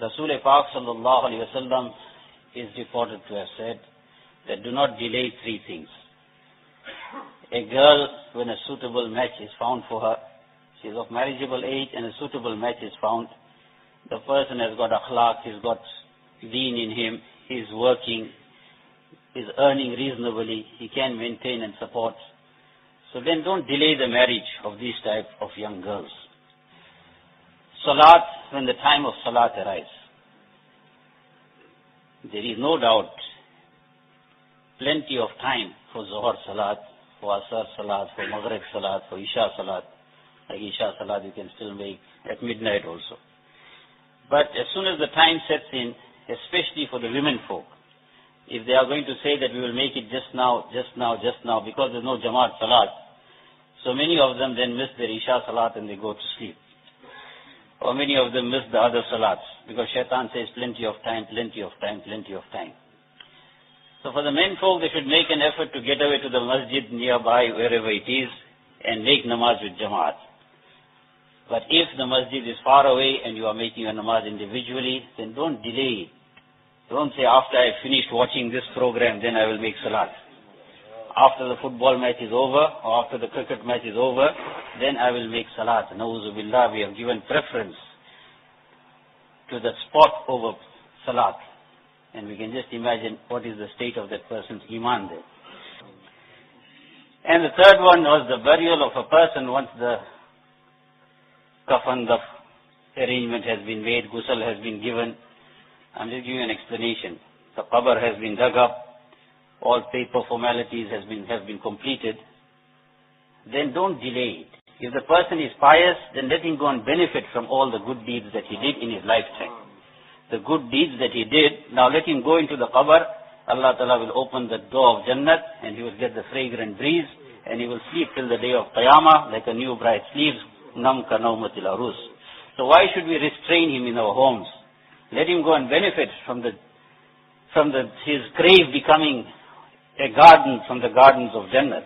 Rasul Pak sallallahu alaihi wasallam is reported to have said that do not delay three things. A girl, when a suitable match is found for her, she is of marriageable age and a suitable match is found, the person has got akhlaq, he's got deen in him, he's working, he's earning reasonably, he can maintain and support. So then don't delay the marriage of these type of young girls. Salat, when the time of Salat arrives, there is no doubt plenty of time for Zohar Salat, for Asar Salat, for Maghrib Salat, for Isha Salat. Like Isha Salat you can still make at midnight also. But as soon as the time sets in, especially for the women folk, if they are going to say that we will make it just now, because there's no Jamaat Salat, so many of them then miss their Isha Salat and they go to sleep. Or many of them miss the other Salats, because Shaitan says plenty of time, plenty of time, plenty of time. So for the men folk, they should make an effort to get away to the masjid nearby, wherever it is, and make namaz with Jamaat. But if the masjid is far away and you are making a namaz individually, then don't delay it. Don't say after I have finished watching this program, then I will make Salat. After the football match is over, or after the cricket match is over, then I will make Salat. Na'uzu billah, we have given preference to the spot over Salat. And we can just imagine what is the state of that person's iman there. And the third one was the burial of a person once the kafan, the arrangement has been made, ghusl has been given. I'm just giving you an explanation. The qabr has been dug up, all paper formalities have been completed. Then don't delay it. If the person is pious, then let him go and benefit from all the good deeds that he did in his lifetime. The good deeds that he did, now let him go into the qabr. Allah Ta'ala will open the door of Jannat and he will get the fragrant breeze and he will sleep till the day of Qiyamah like a new bride sleeps. Nam ka naumatil arus. So why should we restrain him in our homes? Let him go and benefit from his grave becoming a garden from the gardens of Jannat.